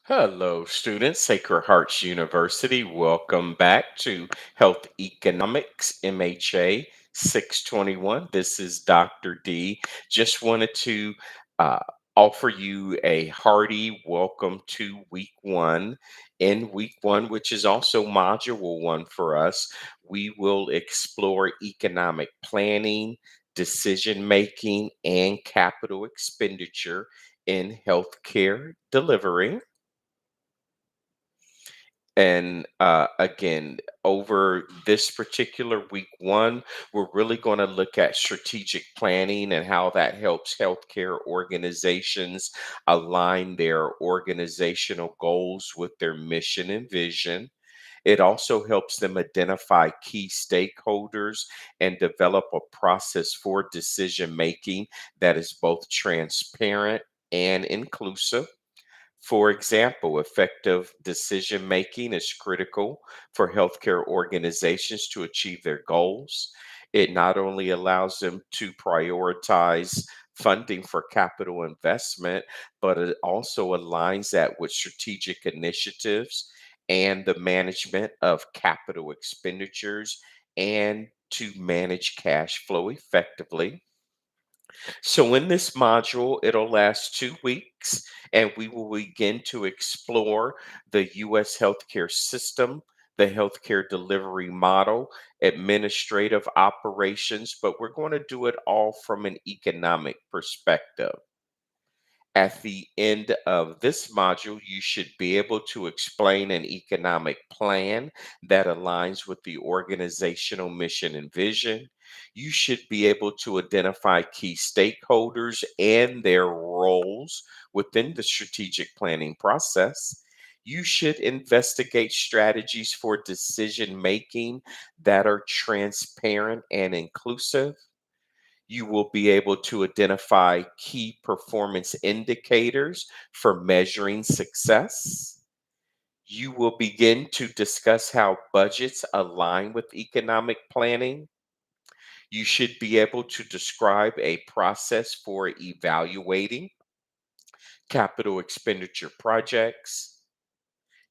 Hello, students. Sacred Hearts University. Welcome back to Health Economics, MHA 621. This is Dr. D. Just wanted to uh, offer you a hearty welcome to week one. In week one, which is also module one for us, we will explore economic planning, decision making, and capital expenditure in healthcare delivery. And again, over this particular week one, we're really going to look at strategic planning and how that helps healthcare organizations align their organizational goals with their mission and vision. It also helps them identify key stakeholders and develop a process for decision making that is both transparent and inclusive. For example, effective decision making is critical for healthcare organizations to achieve their goals. It not only allows them to prioritize funding for capital investment, but it also aligns that with strategic initiatives and the management of capital expenditures and to manage cash flow effectively. So, in this module, it'll last 2 weeks, and we will begin to explore the U.S. healthcare system, the healthcare delivery model, administrative operations, but we're going to do it all from an economic perspective. At the end of this module, you should be able to explain an economic plan that aligns with the organizational mission and vision. You should be able to identify key stakeholders and their roles within the strategic planning process. You should investigate strategies for decision making that are transparent and inclusive. You will be able to identify key performance indicators for measuring success. You will begin to discuss how budgets align with economic planning. You should be able to describe a process for evaluating capital expenditure projects.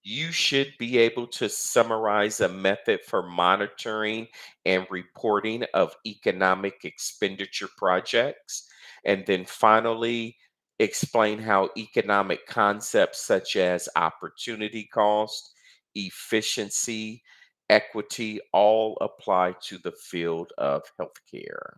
You should be able to summarize a method for monitoring and reporting of economic expenditure projects. And then finally, explain how economic concepts such as opportunity cost, efficiency, equity all apply to the field of healthcare.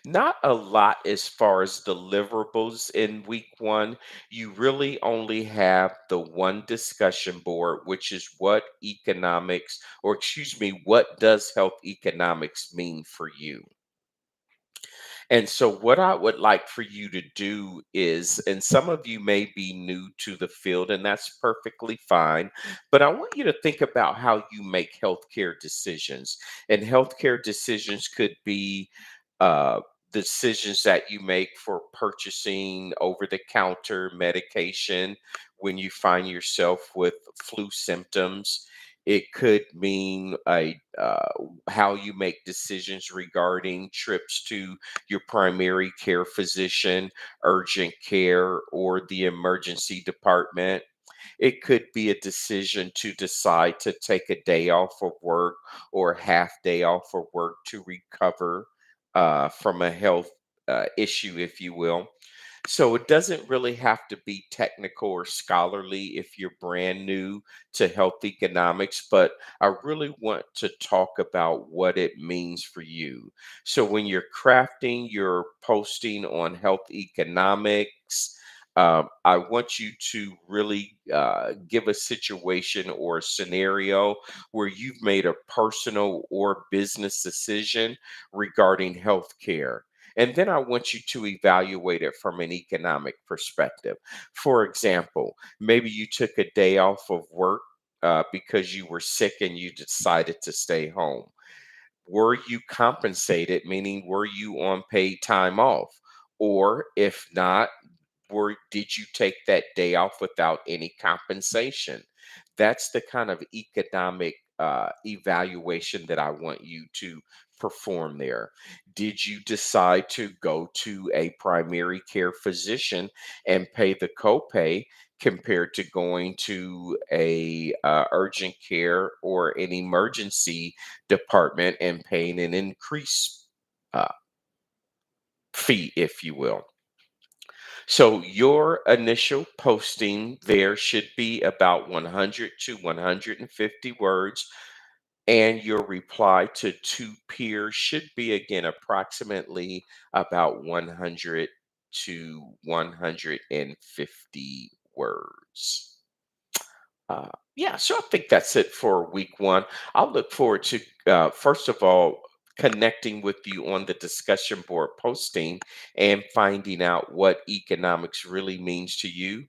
Not a lot as far as deliverables in week one. You really only have the one discussion board, which is what economics, or excuse me, what does health economics mean for you? And so, what I would like for you to do is, and some of you may be new to the field, and that's perfectly fine, but I want you to think about how you make healthcare decisions. And healthcare decisions could be uh, decisions that you make for purchasing over the counter medication when you find yourself with flu symptoms. It could mean how you make decisions regarding trips to your primary care physician, urgent care, or the emergency department. It could be a decision to decide to take a day off of work or a half day off of work to recover from a health issue, if you will. So it doesn't really have to be technical or scholarly if you're brand new to health economics, but I really want to talk about what it means for you. So when you're crafting your posting on health economics, I want you to really give a situation or a scenario where you've made a personal or business decision regarding healthcare. And then I want you to evaluate it from an economic perspective. For example, maybe you took a day off of work because you were sick and you decided to stay home. Were you compensated, meaning were you on paid time off? Or if not, did you take that day off without any compensation? That's the kind of economic evaluation that I want you to perform there? Did you decide to go to a primary care physician and pay the copay compared to going to a urgent care or an emergency department and paying an increased uh, fee, if you will? So your initial posting there should be about 100 to 150 words, and your reply to two peers should be again approximately about 100 to 150 words. Yeah, so I think that's it for week one. I'll look forward to, first of all, connecting with you on the discussion board posting and finding out what economics really means to you.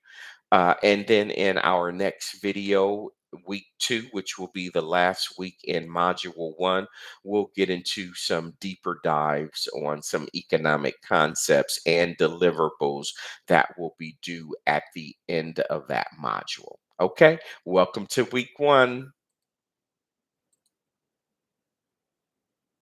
And then in our next video, week two, which will be the last week in module one, we'll get into some deeper dives on some economic concepts and deliverables that will be due at the end of that module. Okay, welcome to week one.